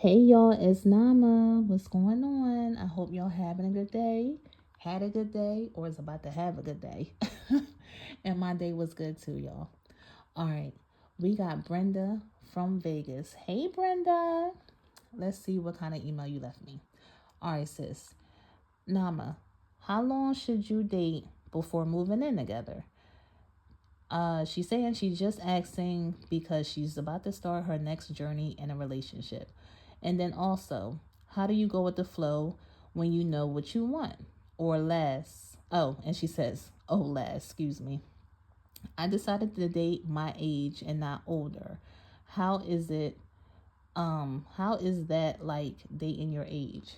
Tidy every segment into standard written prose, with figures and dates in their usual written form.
Hey y'all, it's Nama. What's going on? I hope y'all having a good day, had a good day, or is about to have a good day. And my day was good too, y'all. All right, we got Brenda from Vegas. Hey Brenda. Let's see what kind of email you left me. All right, sis. Nama, how long should you date before moving in together? She's saying she's just asking because she's about to start her next journey in a relationship. And then also, how do you go with the flow when you know what you want? Or less. Oh, and she says, oh, less, excuse me. I decided to date my age and not older. How is it, how is that like dating your age?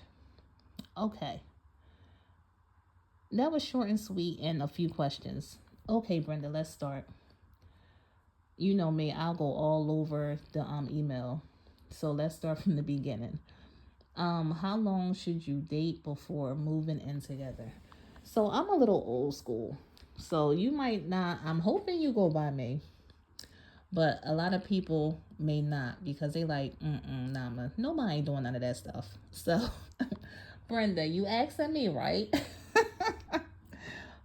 Okay. That was short and sweet and a few questions. Okay, Brenda, let's start. You know me, I'll go all over the email. So let's start from the beginning. How long should you date before moving in together? So I'm a little old school. So you might not, I'm hoping you go by me, but a lot of people may not because they like, nah, man, nobody ain't doing none of that stuff. So, Brenda, you asking me, right?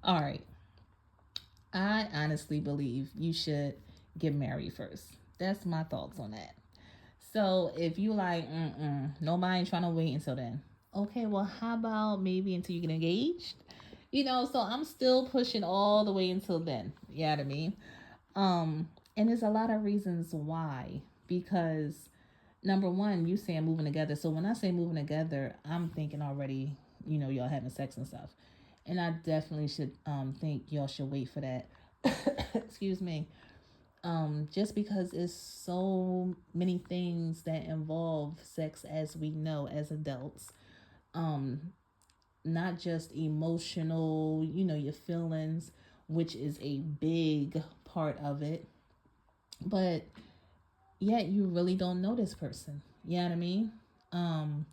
All right. I honestly believe you should get married first. That's my thoughts on that. So if you like, nobody ain't trying to wait until then. Okay, well, how about maybe until you get engaged? So I'm still pushing all the way until then. You know what I mean? And there's a lot of reasons why. Because number one, you saying moving together. So when I say moving together, I'm thinking already, y'all having sex and stuff. And I definitely should think y'all should wait for that. Excuse me. Just because it's so many things that involve sex as we know as adults. Um, Not just emotional, your feelings, which is a big part of it, but yet you really don't know this person. You know what I mean? Um,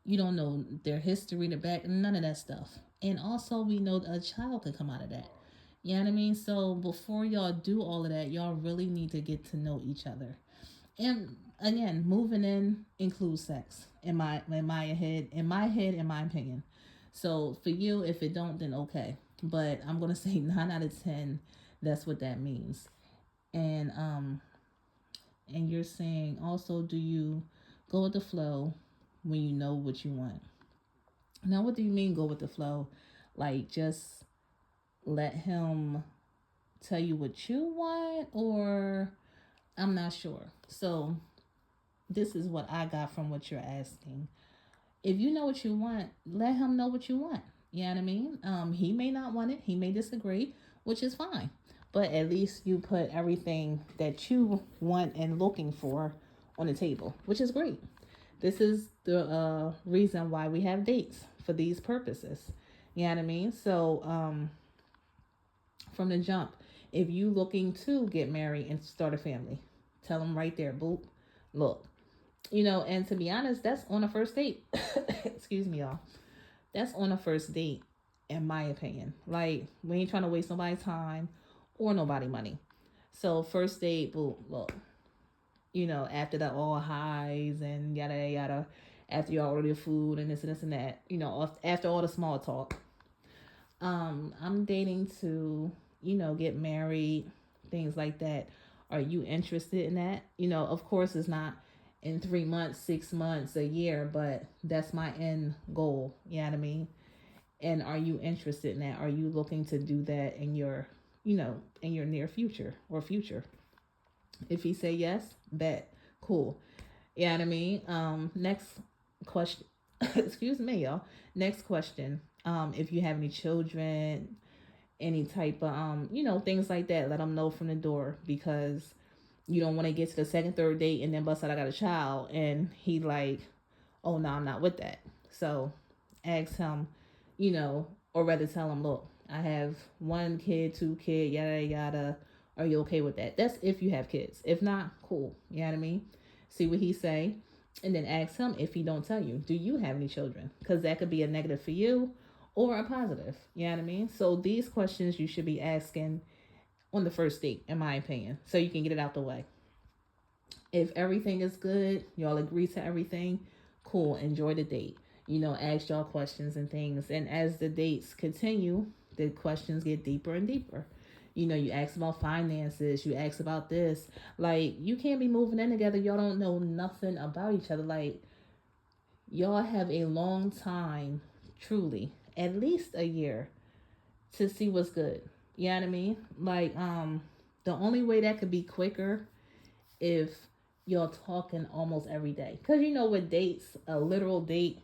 you don't know their history, the back, none of that stuff. And also, we know a child could come out of that. You know what I mean? So before y'all do all of that, y'all really need to get to know each other. And again, moving in includes sex in my opinion. So for you, if it don't, then okay. But I'm gonna say 9 out of 10. That's what that means. And you're saying also, do you go with the flow when you know what you want? Now, what do you mean go with the flow? Like just let him tell you what you want, or I'm not sure. So this is what I got from what you're asking. If you know what you want, let him know what you want. You know what I mean? He may not want it, he may disagree, which is fine. But at least you put everything that you want and looking for on the table, which is great. This is the reason why we have dates for these purposes. You know what I mean? So, from the jump, if you looking to get married and start a family, tell them right there, boop, look, and to be honest, that's on a first date. Excuse me, y'all. That's on a first date, in my opinion. Like, we ain't trying to waste nobody's time or nobody money. So, first date, boom, look, after the all highs and yada yada, after you order the food and this and that, after all the small talk, I'm dating to, get married, things like that. Are you interested in that? Of course, it's not in 3 months, 6 months, a year, but that's my end goal. You know what I mean? And are you interested in that? Are you looking to do that in your, in your near future or future? If he say yes, bet, cool. You know what I mean? Next question. Excuse me, y'all. Next question. If you have any children, any type of things like that, let them know from the door, because you don't want to get to the second, third date and then bust out I got a child and he like, oh no, I'm not with that. So ask him, or rather tell him, look, I have 1 kid, 2 kid, yada yada. Are you okay with that? That's if you have kids. If not, cool. You know what I mean? See what he say, and then ask him if he don't tell you, do you have any children? Because that could be a negative for you or a positive. You know what I mean? So these questions you should be asking on the first date, in my opinion, so you can get it out the way. If everything is good, y'all agree to everything, cool, enjoy the date. Ask y'all questions and things. And as the dates continue, the questions get deeper and deeper. You ask about finances, you ask about this. Like, you can't be moving in together. Y'all don't know nothing about each other. Like, y'all have a long time, truly, at least a year to see what's good. You know what I mean? Like, the only way that could be quicker if y'all talking almost every day. Cause with dates, a literal date,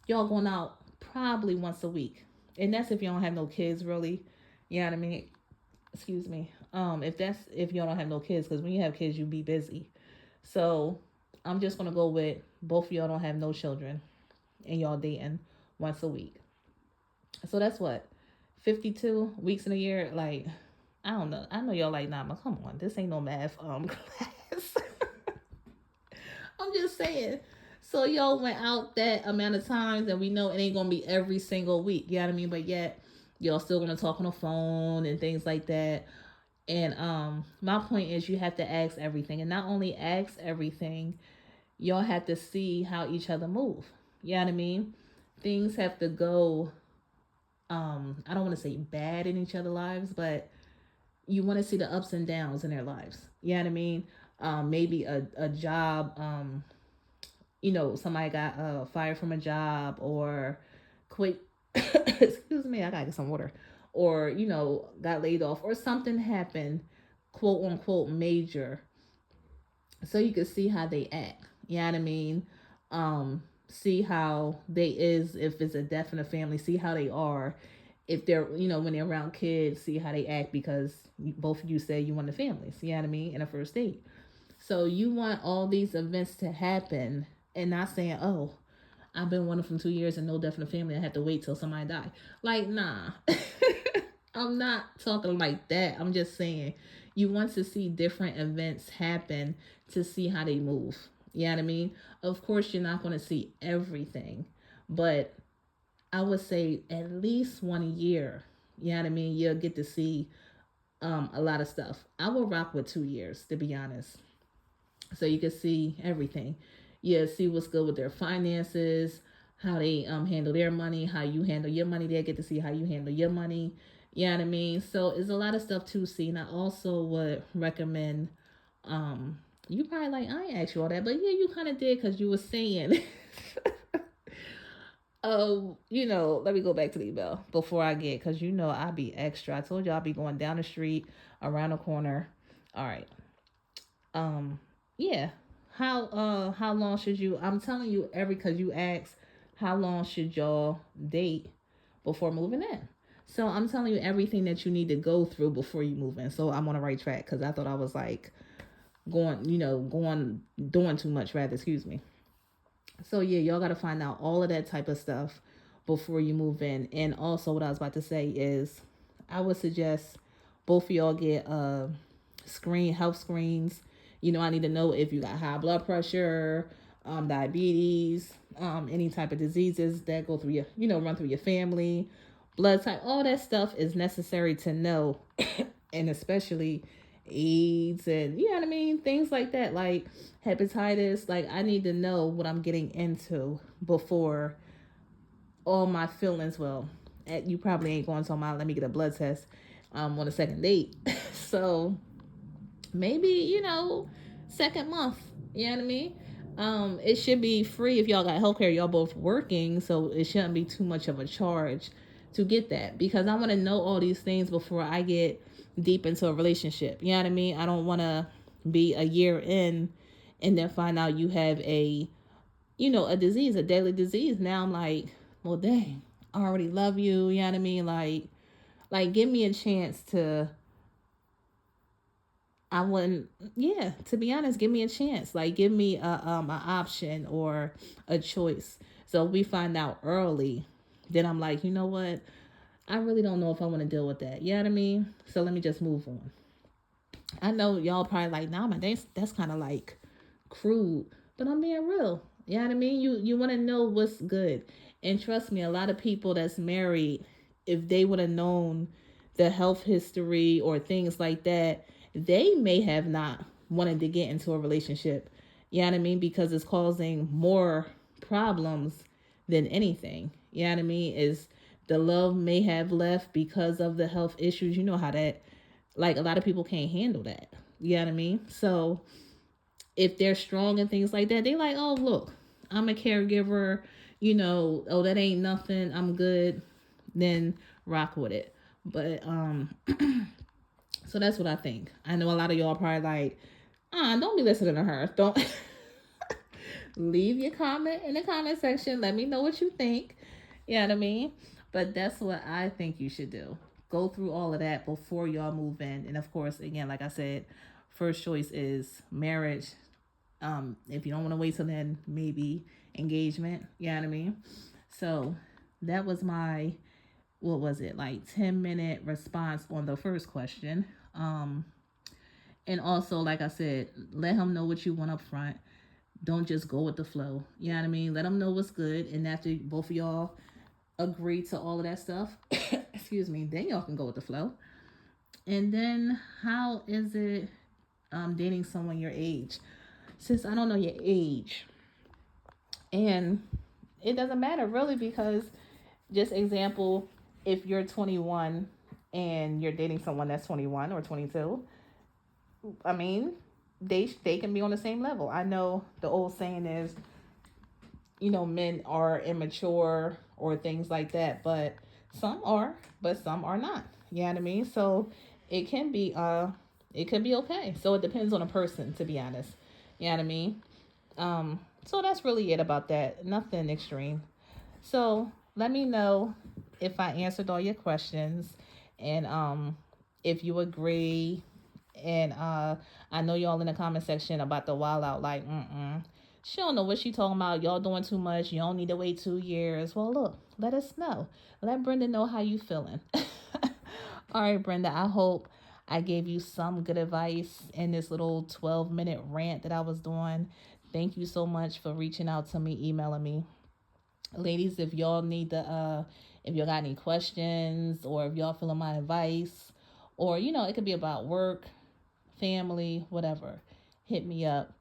y'all going out probably once a week. And that's if you don't have no kids really. You know what I mean? Excuse me. If y'all don't have no kids, because when you have kids you be busy. So I'm just gonna go with both of y'all don't have no children and y'all dating once a week. So that's what? 52 weeks in a year? Like, I don't know. I know y'all like, nah, but come on. This ain't no math class. I'm just saying. So y'all went out that amount of times, and we know it ain't gonna be every single week. You know what I mean? But yet, y'all still gonna talk on the phone and things like that. And my point is, you have to ask everything, and not only ask everything, y'all have to see how each other move. You know what I mean? Things have to go. I don't want to say bad in each other's lives, but you want to see the ups and downs in their lives. You know what I mean? Maybe a job, somebody got fired from a job or quit. Excuse me, I gotta get some water. Or, got laid off or something happened, quote unquote, major. So you can see how they act. You know what I mean? See how they is, if it's a death in the family, see how they are. If they're, when they're around kids, see how they act, because both of you say you want the families, you know what I mean, in a first date. So you want all these events to happen, and not saying, oh, I've been wanting from 2 years and no death in the family, I have to wait till somebody die. Like, nah. I'm not talking like that. I'm just saying you want to see different events happen to see how they move. You know what I mean? Of course, you're not going to see everything, but I would say at least 1 year. You know what I mean? You'll get to see a lot of stuff. I will rock with 2 years, to be honest. So you can see everything. Yeah, see what's good with their finances, how they handle their money, how you handle your money. They get to see how you handle your money. You know what I mean? So it's a lot of stuff to see. And I also would recommend, you probably like, I ain't asked you all that, but yeah, you kind of did, because you were saying, oh, let me go back to the email before I get, because I be extra. I told you I'll be going down the street, around the corner. All right. Yeah. How long should you, I'm telling you because you asked how long should y'all date before moving in. So I'm telling you everything that you need to go through before you move in. So I'm on the right track, because I thought I was like doing too much, rather, excuse me. So yeah, y'all got to find out all of that type of stuff before you move in. And also what I was about to say is, I would suggest both of y'all get health screens. I need to know if you got high blood pressure, diabetes, any type of diseases that go through run through your family, blood type, all that stuff is necessary to know. And especially AIDS and, you know what I mean, things like that, like hepatitis. Like, I need to know what I'm getting into before all my feelings. Well, you probably ain't going to my, let me get a blood test on a second date. So maybe, second month, you know what I mean? It should be free if y'all got healthcare. Y'all both working, so it shouldn't be too much of a charge to get that, because I want to know all these things before I get deep into a relationship. You know what I mean? I don't want to be a year in and then find out you have a disease, a deadly disease. Now I'm like, well, dang, I already love you. You know what I mean? Like give me a chance to, I wouldn't, yeah, to be honest, give me a chance. Like, give me an option or a choice. So if we find out early, then I'm like, you know what? I really don't know if I want to deal with that. You know what I mean? So let me just move on. I know y'all probably like, nah, man, that's kind of like crude, but I'm being real. You know what I mean? You want to know what's good. And trust me, a lot of people that's married, if they would have known the health history or things like that, they may have not wanting to get into a relationship. You know what I mean? Because it's causing more problems than anything. You know what I mean? Is the love may have left because of the health issues. You know how that, like, a lot of people can't handle that. You know what I mean? So if they're strong and things like that, they like, oh, look, I'm a caregiver, oh, that ain't nothing, I'm good, then rock with it. But so that's what I think. I know a lot of y'all probably like, don't be listening to her. Don't leave your comment in the comment section. Let me know what you think. You know what I mean? But that's what I think you should do. Go through all of that before y'all move in. And of course, again, like I said, first choice is marriage. If you don't want to wait till then, maybe engagement. You know what I mean? So that was my, what was it, like 10-minute response on the first question. And also, like I said, let him know what you want up front. Don't just go with the flow. You know what I mean? Let them know what's good. And after both of y'all agree to all of that stuff, excuse me, then y'all can go with the flow. And then how is it dating someone your age? Since I don't know your age, and it doesn't matter really, because just example, if you're 21 and you're dating someone that's 21 or 22, I mean, they can be on the same level. I know the old saying is, men are immature or things like that, but some are, but some are not. You know what I mean? So it can be it could be okay. So it depends on a person, to be honest. You know what I mean? So that's really it about that. Nothing extreme. So let me know if I answered all your questions, and if you agree. And I know y'all in the comment section about the wild out, like, she don't know what she talking about. Y'all doing too much. You don't need to wait 2 years. Well, look, let us know. Let Brenda know how you feeling. All right, Brenda, I hope I gave you some good advice in this little 12-minute rant that I was doing. Thank you so much for reaching out to me, emailing me. Ladies, if y'all need the if y'all got any questions, or if y'all feeling my advice, or it could be about work, family, whatever, hit me up.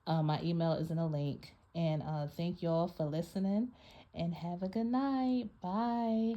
My email is in a link. And thank y'all for listening, and have a good night. Bye.